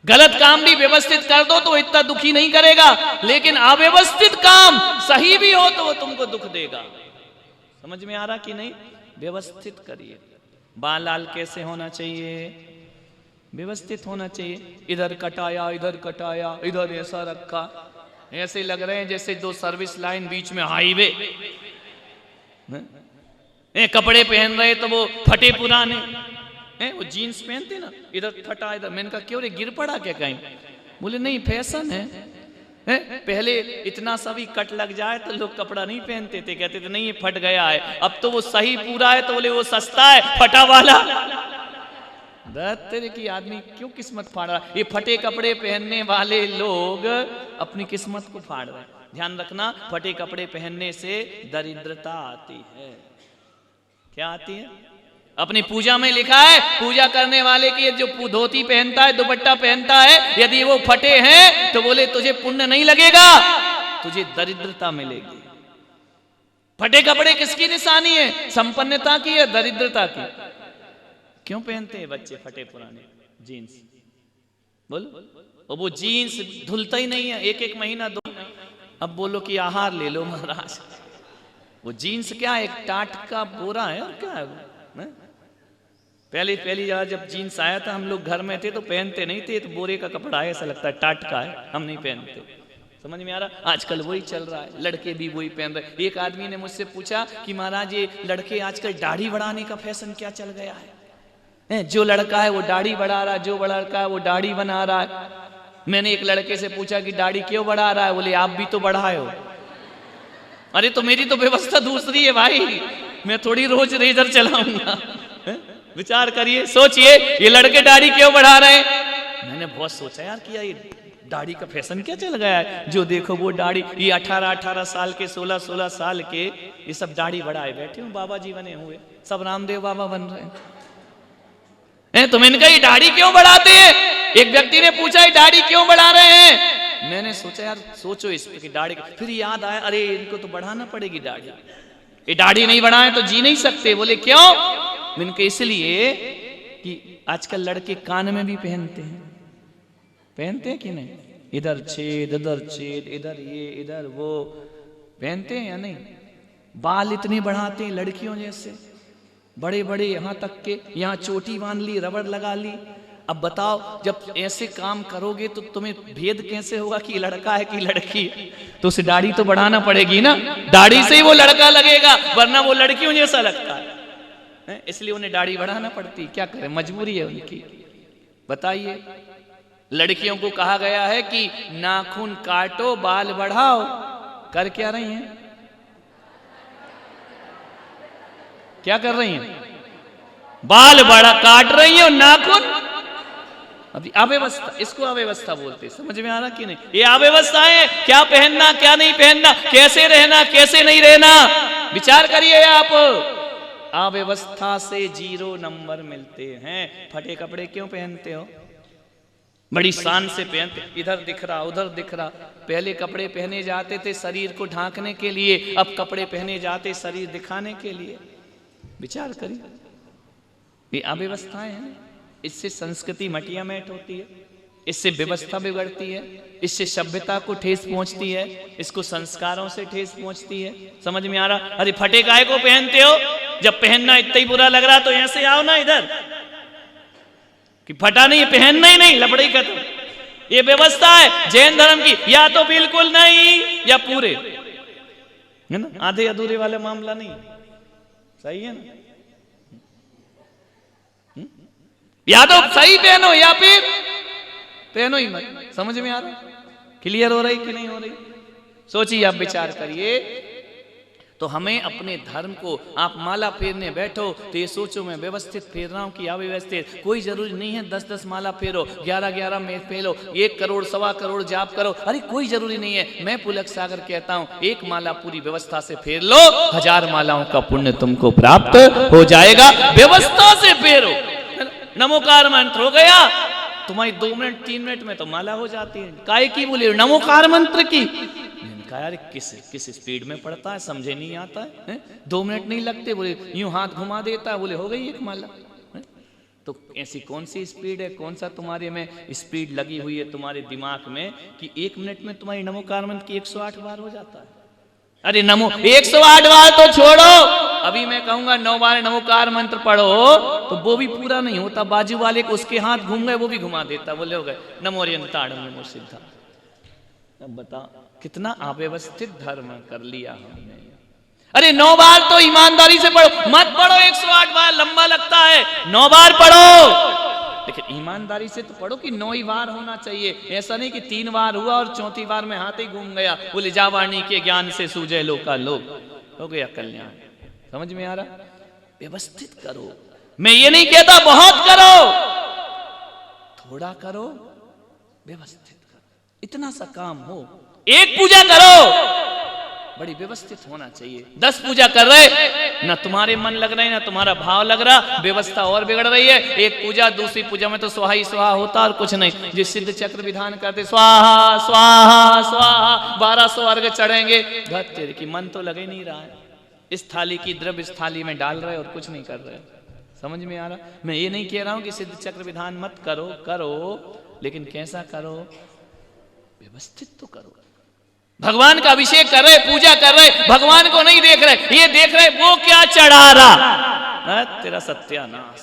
गलत काम भी व्यवस्थित कर दो तो इतना दुखी नहीं करेगा, लेकिन अव्यवस्थित काम सही भी हो तो वो तुमको दुख देगा। समझ में आ रहा कि नहीं? व्यवस्थित करिए। बाल लाल कैसे होना चाहिए? व्यवस्थित होना चाहिए। इधर कटाया, इधर कटाया, इधर ऐसा रखा, ऐसे लग रहे हैं जैसे दो सर्विस लाइन बीच में हाईवे। कपड़े पहन रहे तो वो फटे पुराने, वो जीन्स पहनते ना, इधर फटा इधर। मैंने कहा क्यों रे, गिर पड़ा क्या कहीं? बोले नहीं, फैशन है। पहले इतना सा भी कट लग जाए तो लोग कपड़ा नहीं पहनते थे, कहते थे नहीं ये फट गया है। अब तो वो सही पूरा है तो बोले वो सस्ता है, फटा वाला। तेरे की आदमी क्यों किस्मत फाड़ रहा? ये फटे कपड़े पहनने वाले लोग अपनी किस्मत को फाड़ रहे हैं। ध्यान रखना, फटे कपड़े पहनने से दरिद्रता आती है। क्या आती है? अपनी पूजा में लिखा है, पूजा करने वाले की जो धोती पहनता है, दुपट्टा पहनता है, यदि वो फटे हैं तो बोले तुझे पुण्य नहीं लगेगा, तुझे दरिद्रता मिलेगी। फटे कपड़े किसकी निशानी है? संपन्नता की है, दरिद्रता की? क्यों पहनते हैं बच्चे फटे पुराने जीन्स? बोलो। और वो जीन्स धुलता ही नहीं है, एक एक महीना दो। अब बोलो कि आहार ले लो महाराज। वो जीन्स क्या, एक टाट का बोरा है और क्या है वो? पहली जब जीन्स आया था हम लोग घर में थे तो पहनते नहीं थे, तो बोरे का कपड़ा है, ऐसा लगता है टाट का है, हम नहीं पहनते। समझ में आ रहा? आजकल वही चल रहा है, लड़के भी वही पहन रहे। एक आदमी ने मुझसे पूछा कि महाराज ये लड़के आजकल दाढ़ी बढ़ाने का फैशन क्या चल गया है? जो लड़का है वो दाढ़ी बढ़ा रहा है, जो बड़ा लड़का है वो दाढ़ी बना रहा है। मैंने एक लड़के से पूछा कि दाढ़ी क्यों बढ़ा रहा है? बोले आप भी तो बढ़ाए हो। अरे तो मेरी तो व्यवस्था दूसरी है भाई, मैं थोड़ी रोज रेजर चलाऊंगा। विचार करिए, सोचिए, ये लड़के दाढ़ी क्यों बढ़ा रहे हैं? मैंने बहुत सोचा यार कि ये दाढ़ी का फैशन क्या चल गया है, जो देखो वो दाढ़ी। ये 18-18 साल के, 16-16 साल के, ये सब दाढ़ी बढ़ाए बैठे हूँ, बाबा जी बने हुए, सब रामदेव बाबा बन रहे हैं। तो मैंने कहा ये दाढ़ी क्यों बढ़ाते हैं? एक व्यक्ति ने पूछा ये दाढ़ी क्यों बढ़ा रहे हैं? मैंने सोचा यार, सोचो इस पे कि दाढ़ी, फिर याद आया अरे इनको तो बढ़ाना पड़ेगी दाढ़ी, ये दाढ़ी नहीं बढ़ाए तो जी नहीं सकते। बोले क्यों? मैंने कहा इसलिए कि आजकल लड़के कान में भी पहनते हैं कि नहीं? इधर छेद, इधर छेद, इधर ये, इधर वो, पहनते हैं या नहीं? बाल इतने बढ़ाते हैं लड़कियों जैसे, बड़े बड़े यहाँ तक के, यहाँ चोटी बांध ली, रबड़ लगा ली। अब बताओ, जब ऐसे काम करोगे तो तुम्हें भेद कैसे होगा कि लड़का है कि लड़की है? तो उसे दाढ़ी तो बढ़ाना पड़ेगी ना, दाढ़ी से ही वो लड़का लगेगा, वरना वो लड़कियों जैसा लगता है। इसलिए उन्हें दाढ़ी बढ़ाना पड़ती। क्या करें, मजबूरी है उनकी। बताइए, लड़कियों को कहा गया है कि नाखून काटो, बाल बढ़ाओ, कर क्या रही हैं? क्या कर रही हैं? बाल बड़ा काट रही हैं और नाखून। अभी अव्यवस्था, इसको अव्यवस्था बोलते। समझ में आ रहा कि नहीं? ये अव्यवस्था है। क्या पहनना, क्या नहीं पहनना, कैसे रहना, कैसे नहीं रहना, विचार करिए आप। अव्यवस्था से 0 नंबर मिलते हैं। फटे कपड़े क्यों पहनते हो? बड़ी शान से पहनते, इधर दिख रहा, उधर दिख रहा। पहले कपड़े पहने जाते थे शरीर को ढांकने के लिए, अब कपड़े पहने जाते शरीर दिखाने के लिए। विचार करिए, ये अव्यवस्थाएं हैं। इससे संस्कृति मटिया मेट होती है, इससे व्यवस्था बिगड़ती है, इससे सभ्यता को ठेस पहुंचती है, इसको संस्कारों से ठेस पहुंचती है। समझ में आ रहा? अरे फटे काहे को पहनते हो? जब पहनना इतना ही बुरा लग रहा तो यहां से आओ ना इधर, कि फटा नहीं, पहनना ही नहीं, लपड़ी खत्म। ये व्यवस्था है जैन धर्म की, या तो बिल्कुल नहीं या पूरे, है ना? आधे अधूरे वाला मामला नहीं। सही है ना? या तो सही पहनो या फिर पहनो ही मत। समझ में आ रहा? क्लियर हो रही कि नहीं हो रही? सोचिए, आप विचार करिए। तो हमें अपने धर्म को, आप माला फेरने बैठो तो ये सोचो मैं व्यवस्थित फेर रहा हूं कि अव्यवस्थित। कोई जरूरी नहीं है 10-10 माला फेरो, 11-11 में फेरो, 1 करोड़ 1.25 करोड़ जाप करो, अरे कोई जरूरी नहीं है। मैं पुलक सागर कहता हूं, 1 माला पूरी व्यवस्था से फेर लो, 1000 मालाओं का पुण्य तुमको प्राप्त हो जाएगा। व्यवस्था से फेरो, नमोकार मंत्र हो गया, तुम्हारी 2 मिनट 3 मिनट में तो माला हो जाती है। काय की बोले? नमोकार मंत्र की। यार किस स्पीड में पढ़ता है, समझे नहीं आता है? 2 मिनट नहीं लगते, बोले यूं हाथ घुमा देता है, बोले हो गई 1 माला। तो ऐसी कौन सी स्पीड है, कौन सा तुम्हारे में स्पीड लगी हुई है तुम्हारे दिमाग में कि 1 मिनट में तुम्हारी नमोकार मंत्र की 108 बार हो जाता है? अरे नमो 108 बार तो छोड़ो, अभी मैं कहूंगा 9 बार नमोकार मंत्र पढ़ो तो वो भी पूरा नहीं होता। बाजू वाले को उसके हाथ घूम गए वो भी घुमा देता, बोले हो गए नमोरियंताड़म नमो सिद्धा। अब बताओ कितना अव्यवस्थित धर्म कर लिया हमने। अरे 9 बार तो ईमानदारी से पढ़ो, मत पढ़ो 108 बार, लंबा लगता है। 9 बार पढ़ो, लेकिन ईमानदारी से तो पढ़ो कि 9 ही बार होना चाहिए। ऐसा नहीं कि 3 बार हुआ और 4थी बार में हाथ ही घूम गया। बोले जावाणी के ज्ञान से सूझे लोका लोक, हो गया कल्याण। समझ में आ रहा? व्यवस्थित करो। मैं ये नहीं कहता बहुत करो, थोड़ा करो, व्यवस्थित करो। इतना सा काम हो, एक पूजा करो, बड़ी व्यवस्थित होना चाहिए। 10 पूजा कर रहे, ना तुम्हारे मन लग रहे, ना तुम्हारा भाव लग रहा, व्यवस्था और बिगड़ रही है। एक पूजा, दूसरी पूजा में तो स्वाहा ही स्वाहा होता और कुछ नहीं। जिस सिद्ध चक्र विधान करते स्वाहा स्वाहा स्वाहा, 1200 अर्घ चढ़ेंगे, तेरे की मन तो लगे नहीं रहा है। इस थाली की द्रव्य इस थाली में डाल रहे और कुछ नहीं कर रहे। समझ में आ रहा? मैं ये नहीं कह रहा हूं कि सिद्ध चक्र विधान मत करो, करो, लेकिन कैसा करो? व्यवस्थित तो करो। भगवान का अभिषेक कर रहे, पूजा कर रहे, भगवान को नहीं देख रहे, ये देख रहे वो क्या चढ़ा रहा, तेरा सत्यानाश।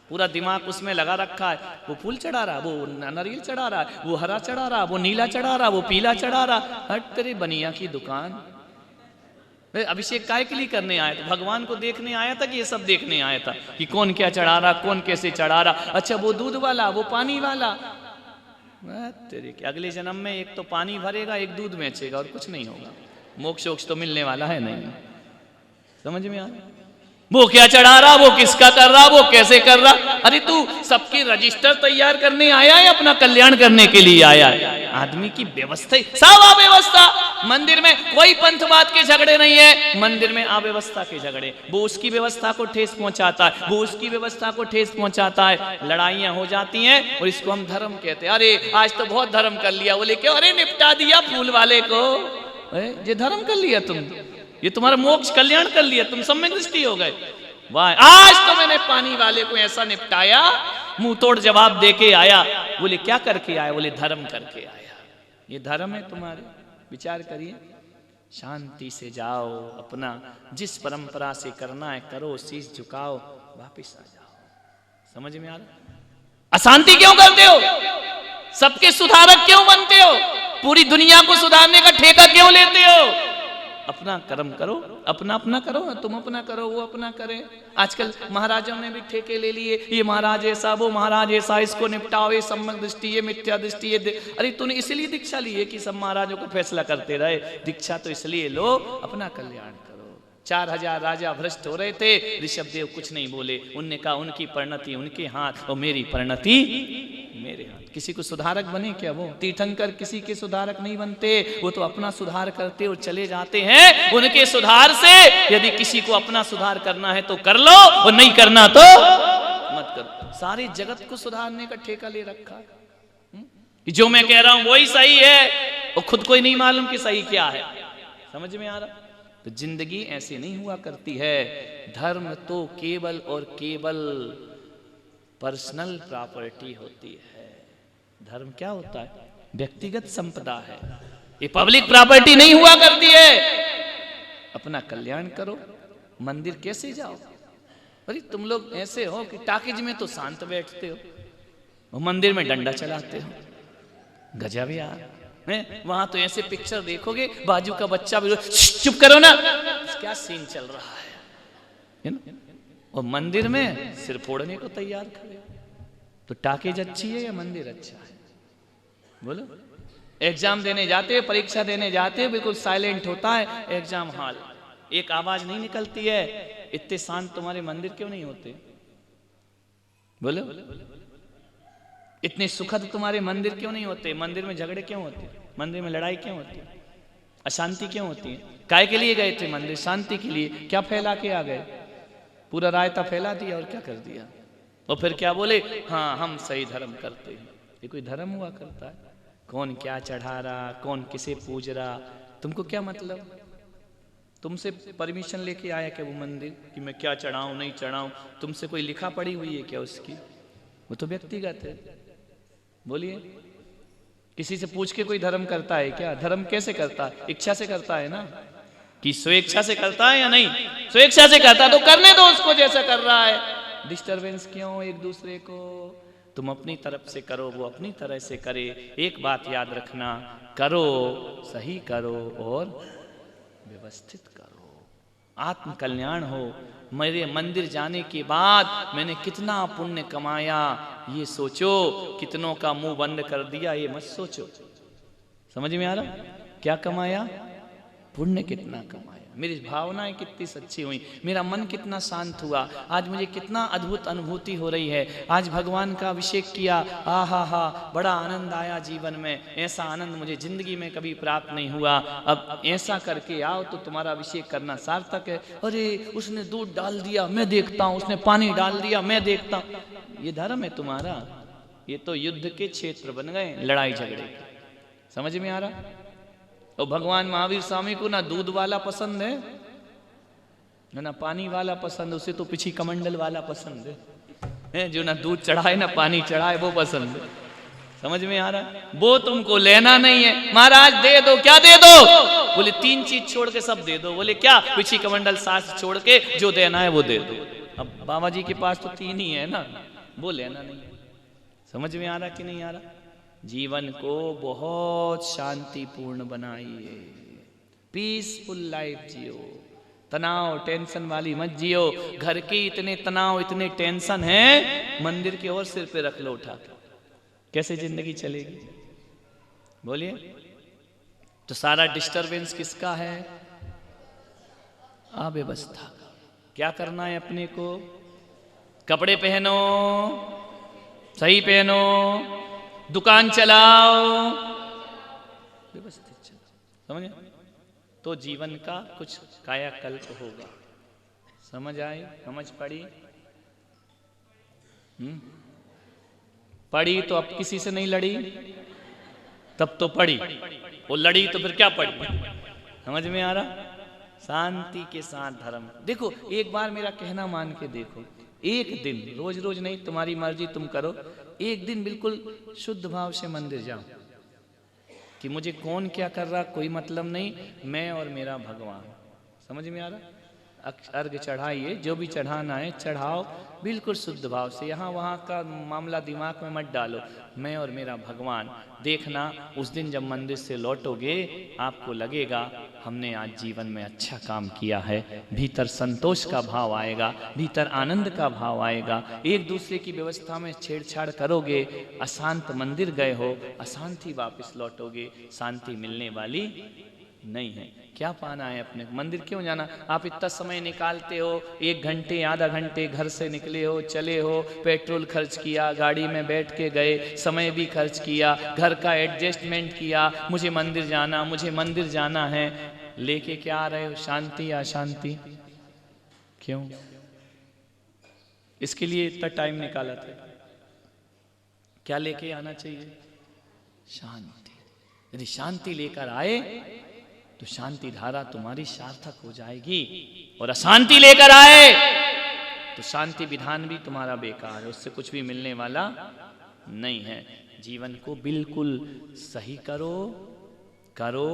पूरा दिमाग उसमें लगा रखा है, वो फूल चढ़ा रहा, वो नारियल चढ़ा रहा, वो हरा चढ़ा रहा, वो नीला चढ़ा रहा, वो पीला चढ़ा रहा। हट तेरे बनिया की दुकान। अभिषेक काय के लिए करने आया था? भगवान को देखने आया था कि ये सब देखने आया था कि कौन क्या चढ़ा रहा, कौन कैसे चढ़ा रहा? अच्छा वो दूध वाला, वो पानी वाला, तेरे के अगले जन्म में एक तो पानी भरेगा, एक दूध बेचेगा और कुछ नहीं होगा। मोक्ष वोक्ष तो मिलने वाला है नहीं। समझ में आ रहा? वो क्या चढ़ा रहा, वो किसका कर रहा, वो कैसे कर रहा? अरे तू सबकी रजिस्टर तैयार करने आया है, अपना कल्याण करने के लिए आया है। आदमी की व्यवस्था, सब अव्यवस्था। मंदिर में कोई पंथवाद के झगड़े नहीं है, मंदिर में अव्यवस्था के झगड़े। वो उसकी व्यवस्था को ठेस पहुंचाता है, वो उसकी व्यवस्था को ठेस पहुंचाता है, लड़ाइयां हो जाती हैं और इसको हम धर्म कहते हैं। अरे आज तो बहुत धर्म कर लिया, बोले क्यों? अरे निपटा दिया फूल वाले को। ये धर्म कर लिया तुम, ये तुम्हारा मोक्ष कल्याण कर लिया, तुम सम्यक दृष्टि हो गए। वाह, आज तो मैंने पानी वाले को ऐसा निपटाया, मुंह तोड़ जवाब देके आया। बोले क्या करके आया? बोले धर्म करके आया। ये धर्म है तुम्हारे? विचार करिए। शांति से जाओ, अपना जिस परंपरा से करना है करो, शीश झुकाओ, वापिस आ जाओ। समझ में आ रहा? अशांति क्यों करते हो? सबके सुधारक क्यों बनते हो? पूरी दुनिया को सुधारने का ठेका क्यों लेते हो? अपना कर्म करो, अपना अपना करो ना, तुम अपना करो, वो अपना करे। आजकल महाराजों ने भी ठेके ले लिए, ये महाराज ऐसा, वो महाराज ऐसा, इसको निपटाओ, ये सम्यक दृष्टि, ये मिथ्या दृष्टि, ये अरे तूने इसलिए दीक्षा ली है कि सब महाराजों को फैसला करते रहे? दीक्षा तो इसलिए लो अपना कल्याण करो। 4000 राजा भ्रष्ट हो रहे थे, ऋषभदेव कुछ नहीं बोले। उनने कहा उनकी परिणति उनके हाथ और मेरी परिणति मेरे हाथ। किसी को सुधारक बने क्या? वो तीर्थंकर किसी के सुधारक नहीं बनते, वो तो अपना सुधार करते और चले जाते हैं। उनके सुधार से यदि किसी को अपना सुधार करना है तो कर लो, और नहीं करना तो मत करो। सारे जगत को सुधारने का ठेका ले रखा है। जो मैं कह रहा हूं वही सही है, और खुद को ही नहीं मालूम कि सही क्या है। समझ में आ रहा? तो जिंदगी ऐसे नहीं हुआ करती है। धर्म तो केवल और केवल पर्सनल प्रॉपर्टी होती है। धर्म क्या होता है? व्यक्तिगत संपदा है, ये पब्लिक प्रॉपर्टी नहीं हुआ करती है। अपना कल्याण करो। मंदिर कैसे जाओ? अरे तुम लोग ऐसे हो कि टाकिज में तो शांत बैठते हो, वो मंदिर में डंडा चलाते हो। गजब यार, वहां तो ऐसे पिक्चर देखोगे, बाजू का बच्चा भी चुप करो ना, क्या सीन चल रहा है ना? और मंदिर में सिर फोड़ने को तैयार खड़े। तो टाकेज अच्छी है या मंदिर अच्छा है? बोलो। एग्जाम देने जाते हो, परीक्षा देने जाते हो, बिल्कुल साइलेंट होता है एग्जाम हॉल, एक आवाज नहीं निकलती है। इतने शांत तुम्हारे मंदिर क्यों नहीं होते? बोलो। इतने सुखद तुम्हारे मंदिर क्यों नहीं होते? मंदिर में झगड़े क्यों होते? मंदिर में लड़ाई क्यों होती? अशांति क्यों होती है? काय के लिए गए थे मंदिर? शांति के लिए। क्या फैला के आ गए? पूरा रायता फैला दिया और क्या कर दिया? और फिर क्या बोले? हाँ हम सही धर्म करते हैं। ये कोई धर्म हुआ करता है? कौन क्या चढ़ा रहा, कौन किसे पूज रहा, तुमको क्या मतलब? तुमसे परमिशन लेके आया क्या वो मंदिर कि मैं क्या चढ़ाऊं नहीं चढ़ाऊं? तुमसे कोई लिखा पड़ी हुई है क्या उसकी? वो तो व्यक्तिगत है। बोलिए, किसी से पूछ के कोई धर्म करता है क्या? धर्म कैसे करता है? इच्छा से करता है ना, कि स्वेच्छा से करता है या नहीं? स्वेच्छा से करता तो करने दो उसको जैसा कर रहा है। डिस्टरबेंस क्यों एक दूसरे को? तुम अपनी तरफ से करो, वो अपनी तरह से करे। एक बात याद रखना, करो, सही करो और व्यवस्थित करो, आत्म कल्याण हो। मेरे मंदिर जाने के बाद मैंने कितना पुण्य कमाया ये सोचो, कितनों का मुंह बंद कर दिया ये मत सोचो। समझ में आ रहा? क्या कमाया? पुण्य कितना कमाया, मेरी भावनाएं कितनी सच्ची हुई, मेरा मन कितना शांत हुआ, आज मुझे कितना अद्भुत अनुभूति हो रही है। आज भगवान का अभिषेक किया, आहा हा, बड़ा आनंद आया जीवन में, ऐसा आनंद मुझे जिंदगी में कभी प्राप्त नहीं हुआ। अब ऐसा करके आओ तो तुम्हारा अभिषेक करना सार्थक है। अरे उसने दूध डाल दिया मैं देखता हूँ, उसने पानी डाल दिया मैं देखता हूँ, ये धर्म है तुम्हारा? ये तो युद्ध के क्षेत्र बन गए, लड़ाई झगड़े। समझ में आ रहा? और भगवान महावीर स्वामी को ना दूध वाला पसंद है ना पानी वाला पसंद, उसे तो पिछी कमंडल वाला पसंद है, जो ना दूध चढ़ाए ना पानी चढ़ाए वो पसंद है। समझ में आ रहा? वो तुमको लेना नहीं है। महाराज दे दो, क्या दे दो? बोले 3 चीज छोड़ के सब दे दो। बोले क्या? पिछी कमंडल सास छोड़ के जो देना है वो दे दो। अब बाबा जी के पास तो 3 ही है ना, वो लेना नहीं है। समझ में आ रहा कि नहीं आ रहा? जीवन को बहुत शांतिपूर्ण बनाइए, पीसफुल लाइफ जियो, तनाव टेंशन वाली मत जियो। घर के इतने तनाव इतने टेंशन हैं, मंदिर के और सिर पे रख लो उठा के, कैसे जिंदगी चलेगी? बोलिए। तो सारा डिस्टरबेंस किसका है? अव्यवस्था का। क्या करना है अपने को? कपड़े पहनो, सही पहनो, दुकान चलाओ, व्यवस्थित चलो। समझे? तो जीवन का कुछ कायाकल्प होगा। समझ आई? समझ पड़ी? पढ़ी तो अब किसी से नहीं लड़ी, तब तो पढ़ी, वो लड़ी तो फिर क्या पढ़ी? समझ में आ रहा? शांति के साथ धर्म। देखो एक बार मेरा कहना मान के देखो, एक दिन, रोज रोज नहीं, तुम्हारी मर्जी तुम करो, एक दिन बिल्कुल शुद्ध भाव से मंदिर जाओ कि मुझे कौन क्या कर रहा कोई मतलब नहीं, मैं और मेरा भगवान। समझ में आ रहा? अर्घ चढ़ाइए, जो भी चढ़ाना है चढ़ाओ बिल्कुल शुद्ध भाव से। यहाँ वहाँ का मामला दिमाग में मत डालो, मैं और मेरा भगवान। देखना उस दिन जब मंदिर से लौटोगे आपको लगेगा हमने आज जीवन में अच्छा काम किया है। भीतर संतोष का भाव आएगा, भीतर आनंद का भाव आएगा। एक दूसरे की व्यवस्था में छेड़छाड़ करोगे, अशांत मंदिर गए हो, अशांति वापस लौटोगे, शांति मिलने वाली नहीं है। क्या पाना है अपने मंदिर? क्यों जाना? आप इतना समय निकालते हो, 1 घंटे आधा घंटे घर से निकले हो, चले हो, पेट्रोल खर्च किया, गाड़ी में बैठ के गए, समय भी खर्च किया, घर का एडजस्टमेंट किया, मुझे मंदिर जाना, मुझे मंदिर जाना है। लेके क्या आ रहे हो? शांति या अशांति? क्यों? इसके लिए इतना टाइम निकाला था। क्या लेके आना चाहिए? शांति। यदि शांति लेकर आए तो शांति धारा तुम्हारी सार्थक हो जाएगी, और अशांति लेकर आए तो शांति विधान भी तुम्हारा बेकार है, उससे कुछ भी मिलने वाला नहीं है। जीवन को बिल्कुल सही करो, करो।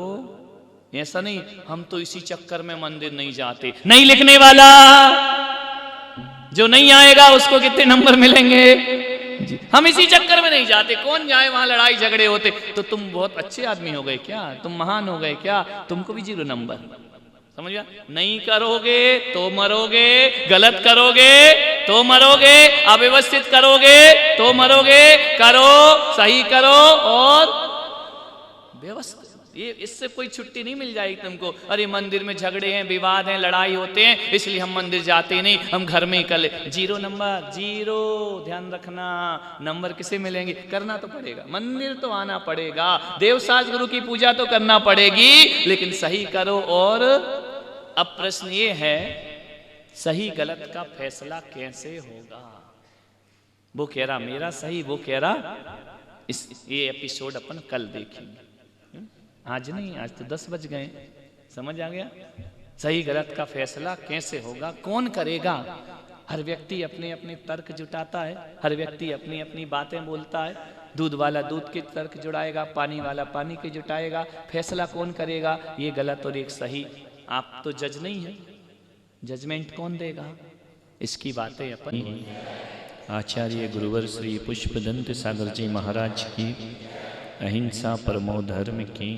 ऐसा नहीं हम तो इसी चक्कर में मंदिर नहीं जाते, नहीं लिखने वाला जो नहीं आएगा उसको कितने नंबर मिलेंगे? हम इसी चक्कर में नहीं जाते, कौन जाए वहां लड़ाई झगड़े होते। तो तुम बहुत अच्छे आदमी हो गए क्या? तुम महान हो गए क्या? तुमको भी 0 नंबर। समझ गया? नहीं करोगे तो मरोगे, गलत करोगे तो मरोगे, अव्यवस्थित करोगे तो मरोगे। करो, सही करो और व्यवस्थित। ये इससे कोई छुट्टी नहीं मिल जाएगी तुमको। अरे मंदिर में झगड़े हैं, विवाद हैं, लड़ाई होते हैं, इसलिए हम मंदिर जाते नहीं, हम घर में ही कर ले। 0 नंबर, 0। ध्यान रखना, नंबर किसे मिलेंगे? करना तो पड़ेगा, मंदिर तो आना पड़ेगा, देवसाज गुरु की पूजा तो करना पड़ेगी, लेकिन सही करो। और अब प्रश्न ये है, सही गलत का फैसला कैसे होगा? वो कह रहा मेरा सही, वो कह रहा ये एपिसोड अपन कल देखेंगे, आज नहीं, आज तो 10 बज गए। समझ आ गया? सही गलत का फैसला कैसे होगा, कौन करेगा? हर व्यक्ति अपने अपने तर्क जुटाता है, हर व्यक्ति अपनी अपनी बातें बोलता है। दूध वाला दूध के तर्क जुटाएगा, पानी वाला पानी के जुटाएगा। फैसला कौन करेगा ये गलत और एक सही? आप तो जज नहीं है, जजमेंट कौन देगा? इसकी बातें अपन। आचार्य गुरुवर श्री पुष्पदंत सागर जी महाराज की, अहिंसा परमो धर्म की।